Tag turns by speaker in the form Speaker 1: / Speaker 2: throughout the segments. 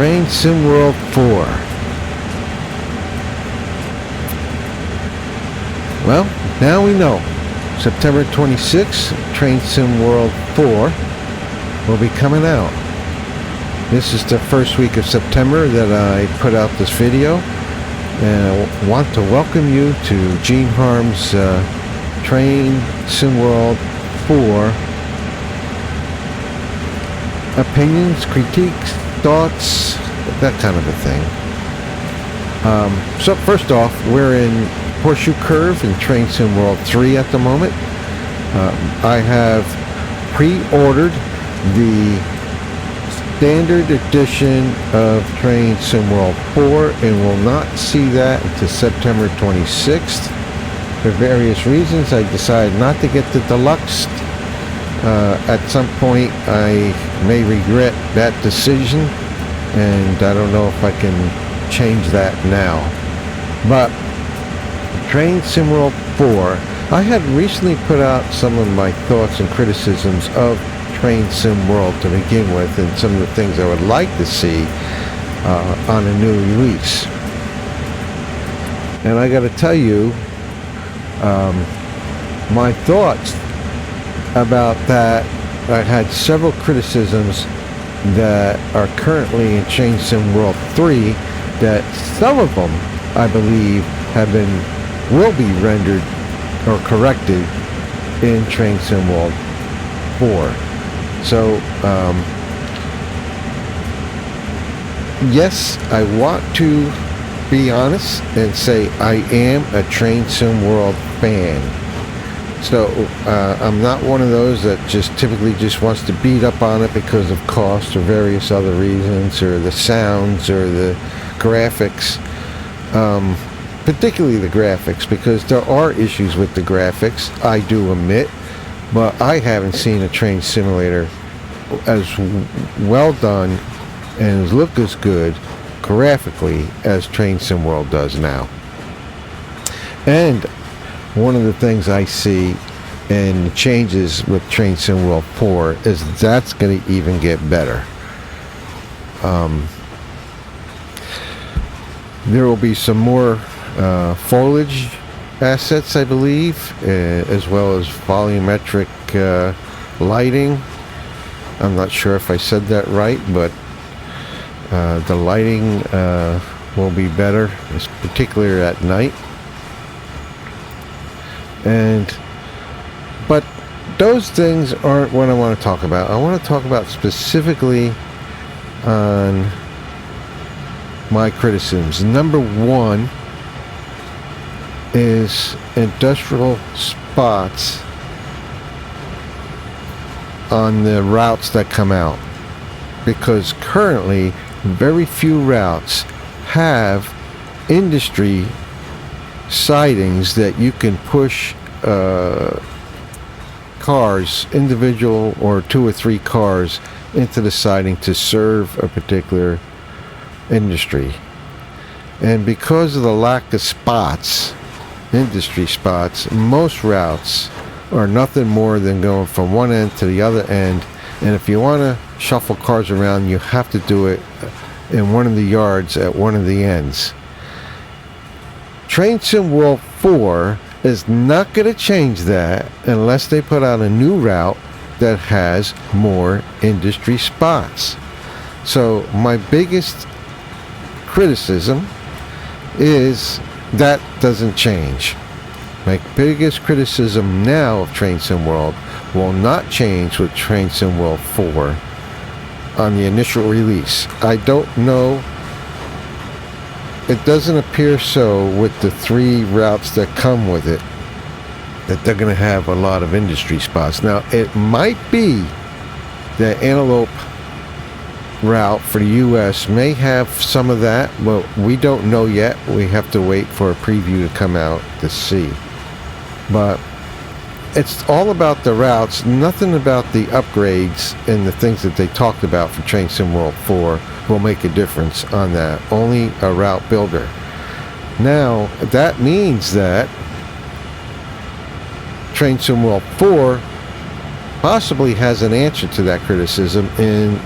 Speaker 1: Train Sim World 4. Well, now we know. September 26th, Train Sim World 4 will be coming out. This is the first week of September that I put out this video, and I want to welcome you to Gene Harm's Train Sim World 4 opinions, critiques, thoughts, that kind of a thing. So first off, we're in Horseshoe Curve in Train Sim World 3 at the moment. I have pre-ordered the standard edition of Train Sim World 4 and will not see that until September 26th. For various reasons, I decided not to get the deluxe. At some point, I may regret that decision, and I don't know if I can change that now. But Train Sim World 4, I had recently put out some of my thoughts and criticisms of Train Sim World to begin with, and some of the things I would like to see on a new release. And I got to tell you, my thoughts about that. I had several criticisms that are currently in Train Sim World 3, that some of them, I believe, will be rendered or corrected in Train Sim World 4. So, yes, I want to be honest and say I am a Train Sim World fan. So I'm not one of those that just typically just wants to beat up on it because of cost or various other reasons, or the sounds or the graphics, particularly the graphics, because there are issues with the graphics, I do admit, but I haven't seen a train simulator as well done and look as good graphically as Train Sim World does now. And one of the things I see in the changes with Train Sim World 4 is that's going to even get better. There will be some more foliage assets, I believe, as well as volumetric lighting. I'm not sure if I said that right, but the lighting will be better, particularly at night. But those things aren't what I want to talk about. I want to talk about specifically on my criticisms. Number one is industrial spots on the routes that come out, because currently very few routes have industry sidings that you can push cars, individual or 2 or 3 cars, into the siding to serve a particular industry. And because of the lack of spots, industry spots, most routes are nothing more than going from one end to the other end, and if you want to shuffle cars around, you have to do it in one of the yards at one of the ends. Train Sim World 4 is not going to change that unless they put out a new route that has more industry spots. So my biggest criticism is that doesn't change. My biggest criticism now of Train Sim World will not change with Train Sim World 4 on the initial release. I don't know. It doesn't appear so with the 3 routes that come with it, that they're going to have a lot of industry spots. Now, it might be the Antelope route for the U.S. may have some of that, but we don't know yet. We have to wait for a preview to come out to see. But it's all about the routes, nothing about the upgrades and the things that they talked about for Train Sim World 4 will make a difference on that. Only a route builder. Now, that means that Train Sim World 4 possibly has an answer to that criticism in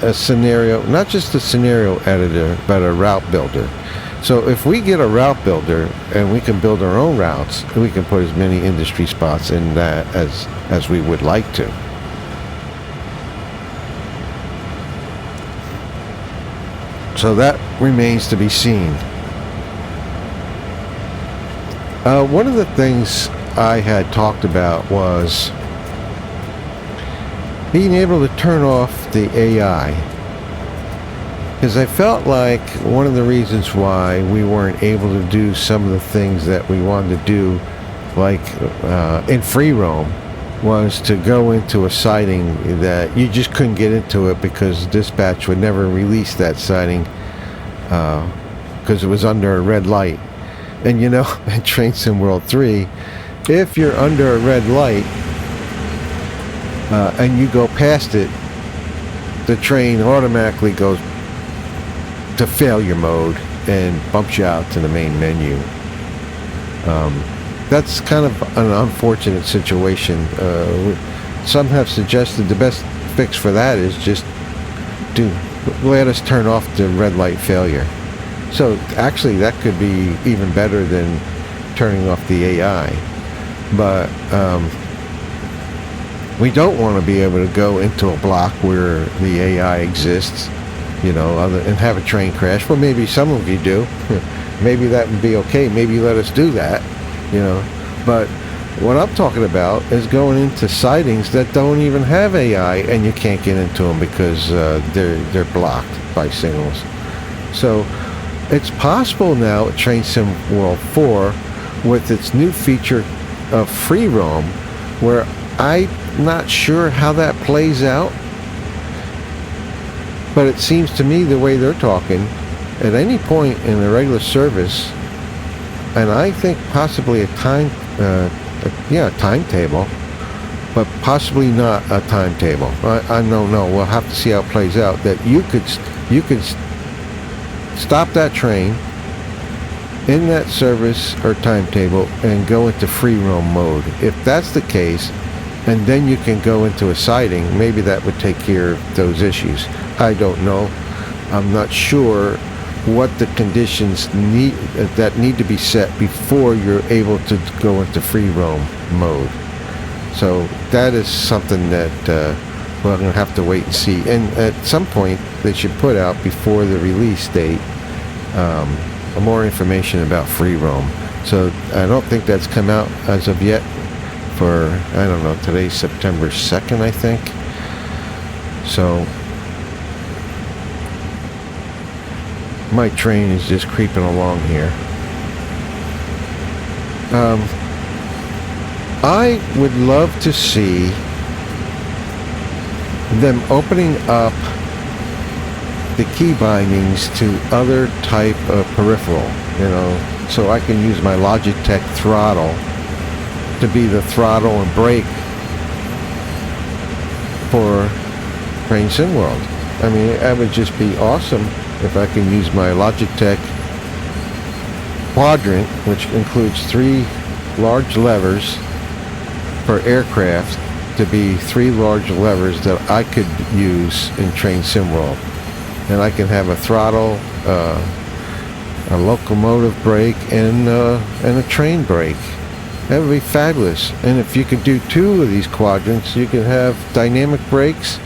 Speaker 1: a scenario, not just a scenario editor, but a route builder. So if we get a route builder and we can build our own routes, we can put as many industry spots in that as we would like to. So that remains to be seen. One of the things I had talked about was being able to turn off the AI, because I felt like one of the reasons why we weren't able to do some of the things that we wanted to do, like in free roam, was to go into a sighting that you just couldn't get into it because dispatch would never release that sighting because it was under a red light. And you know, in Train Sim World 3, if you're under a red light and you go past it, the train automatically goes to failure mode and bumps you out to the main menu. That's kind of an unfortunate situation. Some have suggested the best fix for that is just to let us turn off the red light failure. So actually that could be even better than turning off the AI. But we don't want to be able to go into a block where the AI exists, you know, and have a train crash. Well, maybe some of you do. Maybe that would be okay. Maybe let us do that, you know. But what I'm talking about is going into sightings that don't even have AI, and you can't get into them because they're blocked by signals. So it's possible now at Train Sim World 4 with its new feature of free roam, where I'm not sure how that plays out, but it seems to me the way they're talking, at any point in the regular service, and I think possibly a timetable, but possibly not a timetable. I don't know. We'll have to see how it plays out. That you could stop that train in that service or timetable and go into free roam mode. If that's the case, and then you can go into a sighting, maybe that would take care of those issues. I don't know. I'm not sure what the conditions that need to be set before you're able to go into free roam mode. So that is something that we're going to have to wait and see. And at some point, they should put out before the release date more information about free roam. So I don't think that's come out as of yet for, I don't know, today's September 2nd, I think. So my train is just creeping along here. I would love to see them opening up the key bindings to other type of peripheral, you know, so I can use my Logitech throttle to be the throttle and brake for Train Sim World. I mean, that would just be awesome if I can use my Logitech quadrant, which includes 3 large levers for aircraft, to be 3 large levers that I could use in Train Sim World. And I can have a throttle, a locomotive brake, and a train brake. That would be fabulous. And if you could do 2 of these quadrants, you could have dynamic brakes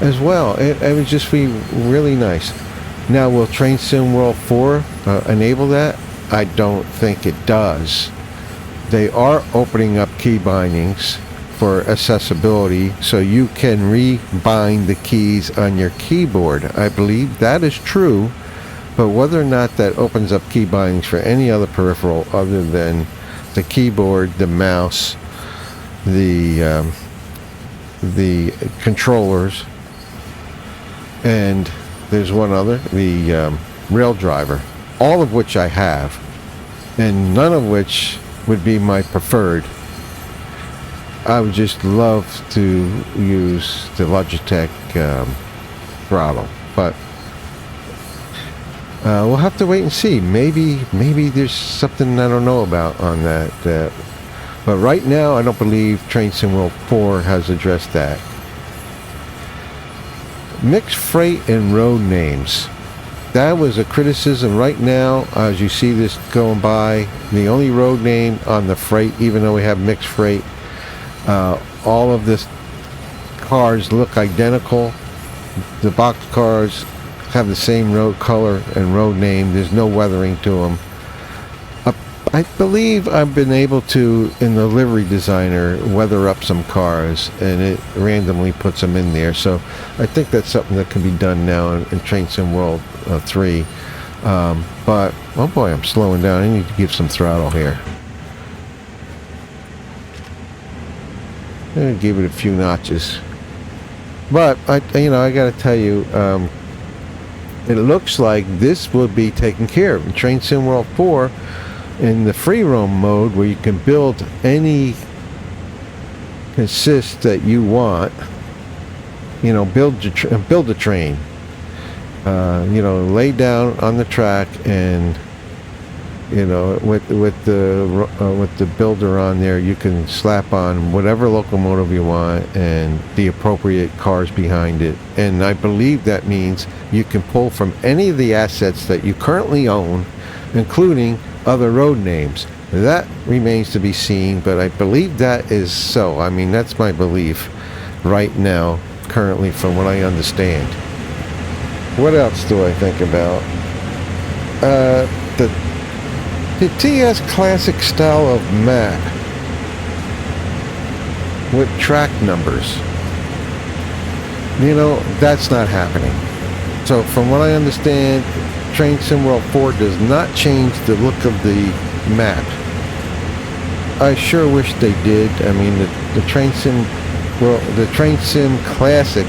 Speaker 1: as well. It would just be really nice. Now, will Train Sim World 4 enable that? I don't think it does. They are opening up key bindings for accessibility, so you can rebind the keys on your keyboard. I believe that is true, but whether or not that opens up key bindings for any other peripheral other than the keyboard, the mouse, the controllers, and there's one other, the rail driver, all of which I have, and none of which would be my preferred. I would just love to use the Logitech throttle, but we'll have to wait and see. Maybe there's something I don't know about on that. But right now, I don't believe Train Sim World 4 has addressed that. Mixed freight and road names. That was a criticism right now as you see this going by. The only road name on the freight, even though we have mixed freight, all of this cars look identical. The box cars have the same road color and road name. There's no weathering to them. I believe I've been able to, in the livery designer, weather up some cars, and it randomly puts them in there. So I think that's something that can be done now in Train Sim World 3. But, oh boy, I'm slowing down. I need to give some throttle here. I'm going to give it a few notches. But, I got to tell you, it looks like this will be taken care of. In Train Sim World 4, in the free roam mode, where you can build any consist that you want, build a train, lay down on the track, and with the builder on there, you can slap on whatever locomotive you want and the appropriate cars behind it. And I believe that means you can pull from any of the assets that you currently own, including other road names. That remains to be seen, but I believe that is so. I mean, that's my belief right now, currently, from what I understand. What else do I think about? The TS Classic style of map with track numbers. That's not happening. So from what I understand, Train Sim World 4 does not change the look of the map. I sure wish they did. I mean, the Train Sim Classic,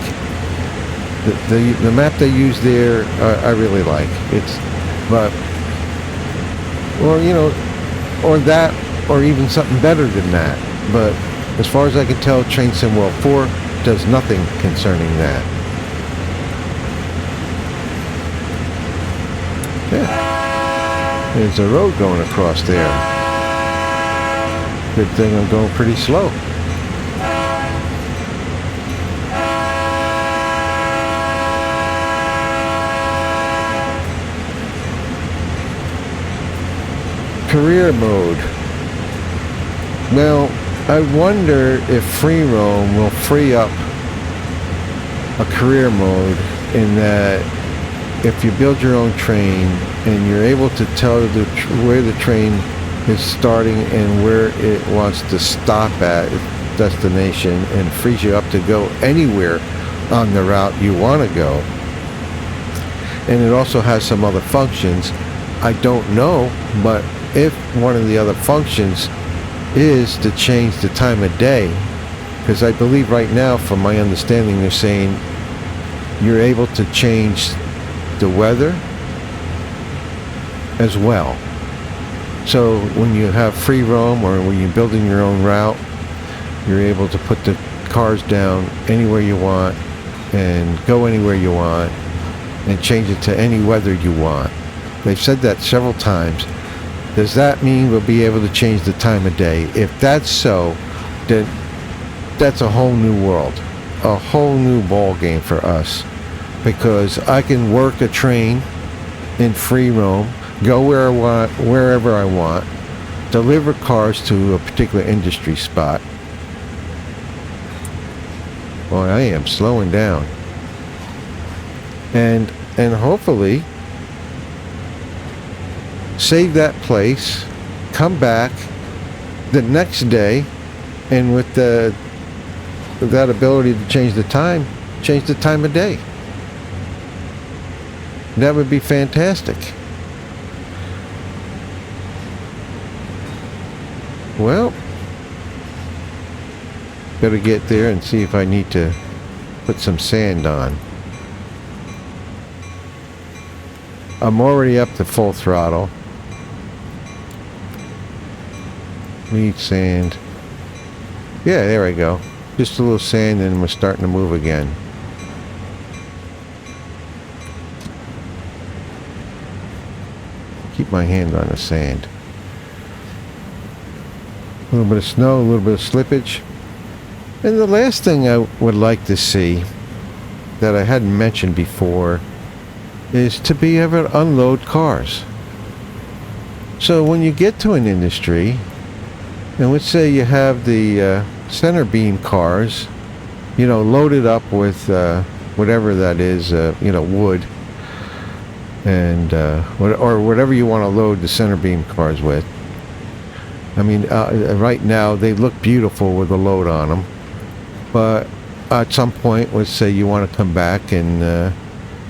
Speaker 1: the map they use there, I really like. Or that, or even something better than that. But as far as I can tell, Train Sim World 4 does nothing concerning that. Yeah. There's a road going across there. Good thing I'm going pretty slow. Career mode. Well, I wonder if free roam will free up a career mode, in that if you build your own train and you're able to tell where the train is starting and where it wants to stop at its destination, and frees you up to go anywhere on the route you want to go. And it also has some other functions. I don't know, but if one of the other functions is to change the time of day, because I believe right now, from my understanding, they're saying you're able to change the weather as well. So when you have free roam, or when you're building your own route, you're able to put the cars down anywhere you want and go anywhere you want and change it to any weather you want. They've said that several times. Does that mean we'll be able to change the time of day? If that's so, then that's a whole new world, a whole new ball game for us, because I can work a train in free roam, go where I want, wherever I want, deliver cars to a particular industry spot. Boy, I am slowing down. And hopefully save that place, come back the next day, and with that ability to change the time of day. That would be fantastic. Well, better get there and see if I need to put some sand on. I'm already up to full throttle. Need sand. Yeah, there we go. Just a little sand, and we're starting to move again. Keep my hand on the sand. A little bit of snow, a little bit of slippage. And the last thing I would like to see that I hadn't mentioned before is to be able to unload cars. So when you get to an industry, and let's say you have the center beam cars, loaded up with whatever that is, wood, and or whatever you want to load the center beam cars with. I mean, right now they look beautiful with a load on them, but at some point, let's say you want to come back and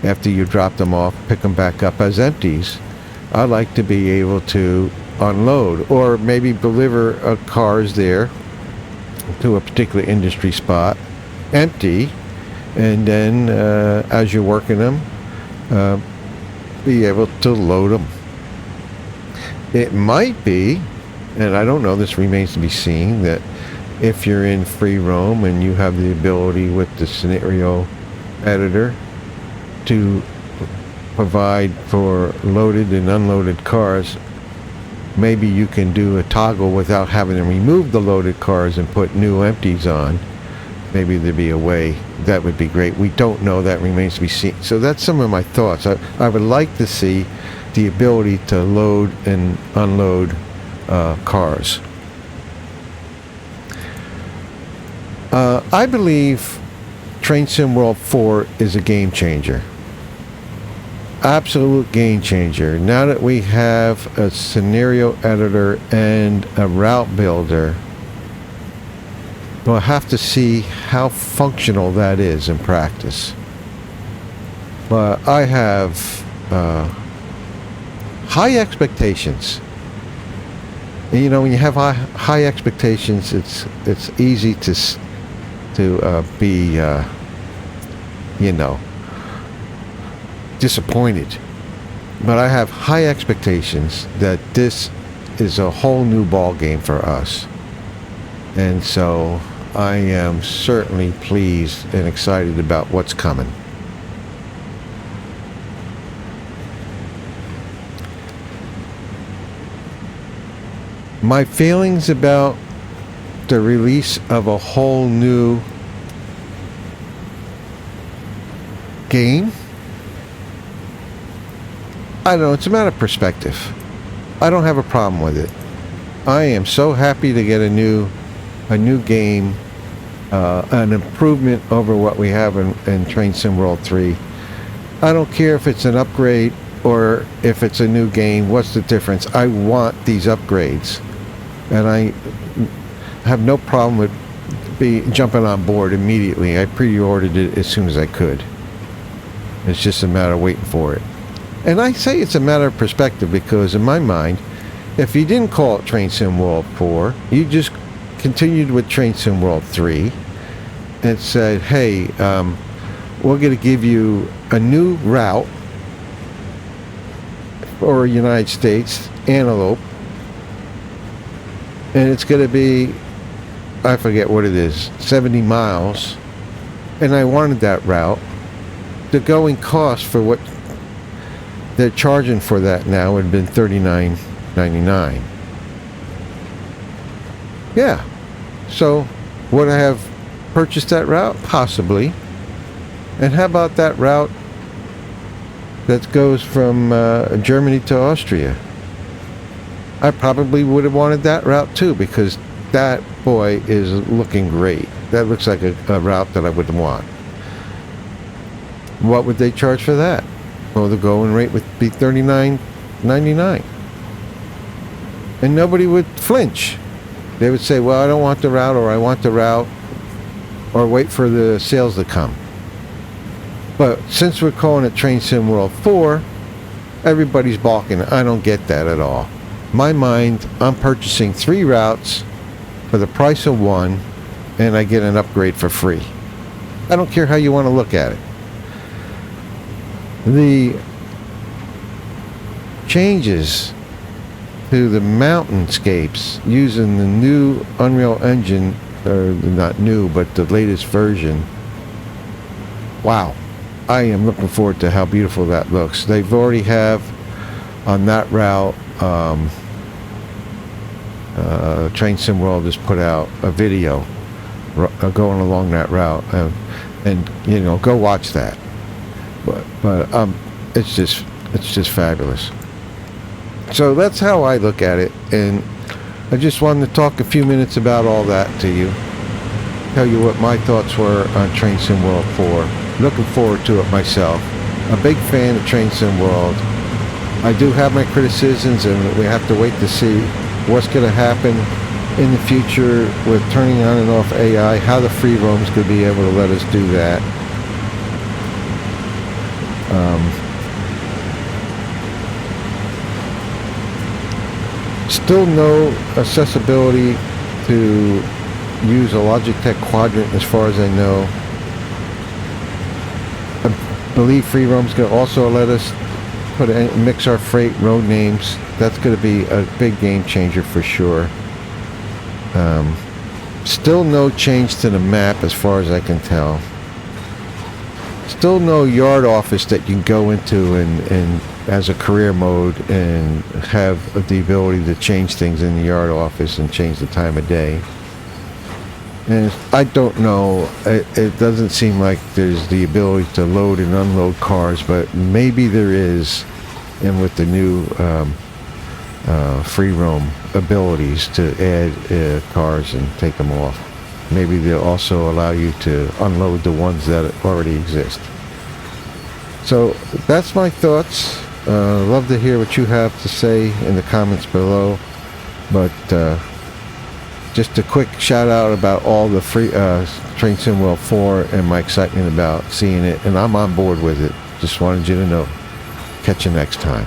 Speaker 1: after you drop them off, pick them back up as empties. I like to be able to unload, or maybe deliver cars there to a particular industry spot empty, and then as you're working them, be able to load them. It might be, and I don't know, this remains to be seen, that if you're in free roam and you have the ability with the scenario editor to provide for loaded and unloaded cars, maybe you can do a toggle without having to remove the loaded cars and put new empties on. Maybe there'd be a way. That would be great. We don't know. That remains to be seen. So that's some of my thoughts. I would like to see the ability to load and unload cars. I believe Train Sim World 4 is a game changer. Absolute game changer. Now that we have a scenario editor and a route builder, we'll have to see how functional that is in practice. But I have high expectations. And, when you have high expectations, it's easy to be disappointed. But I have high expectations that this is a whole new ball game for us, and so I am certainly pleased and excited about what's coming. My feelings about the release of a whole new game, I don't know, it's a matter of perspective. I don't have a problem with it. I am so happy to get a new game, an improvement over what we have in Train Sim World 3. I don't care if it's an upgrade or if it's a new game. What's the difference? I want these upgrades, and I have no problem with jumping on board immediately. I pre-ordered it as soon as I could. It's just a matter of waiting for it. And I say it's a matter of perspective because in my mind, if you didn't call it Train Sim World 4, you just continued with Train Sim World 3 and said, hey, we're going to give you a new route for United States, Antelope, and it's going to be, I forget what it is, 70 miles, and I wanted that route. The going cost for what they're charging for that now would have been $39.99. Yeah. So would I have purchased that route? Possibly. And how about that route that goes from Germany to Austria? I probably would have wanted that route too, because that, boy, is looking great. That looks like a route that I would want. What would they charge for that? Well, the going rate would be $39.99. And nobody would flinch. They would say, well, I don't want the route, or I want the route, or wait for the sales to come. But since we're calling it Train Sim World 4, everybody's balking. I don't get that at all. In my mind, I'm purchasing 3 routes for the price of 1, and I get an upgrade for free. I don't care how you want to look at it. The changes to the mountainscapes using the new Unreal Engine, or not new, but the latest version. Wow. I am looking forward to how beautiful that looks. They've already have on that route, Train Sim World has put out a video going along that route. and go watch that. But it's just fabulous. So that's how I look at it, and I just wanted to talk a few minutes about all that to you. Tell you what my thoughts were on Train Sim World 4. Looking forward to it myself. A big fan of Train Sim World. I do have my criticisms, and we have to wait to see what's going to happen in the future with turning on and off AI, how the free roam's going to be able to let us do that. Still no accessibility to use a Logitech Quadrant as far as I know. I believe free roam's going to also let us mix our freight road names. That's going to be a big game changer for sure. Still no change to the map as far as I can tell. Still no yard office that you can go into and as a career mode and have the ability to change things in the yard office and change the time of day. And I don't know, it doesn't seem like there's the ability to load and unload cars, but maybe there is, and with the new free roam abilities to add cars and take them off. Maybe they'll also allow you to unload the ones that already exist. So that's my thoughts. Love to hear what you have to say in the comments below. But just a quick shout out about all the free Train Sim World 4 and my excitement about seeing it. And I'm on board with it. Just wanted you to know. Catch you next time.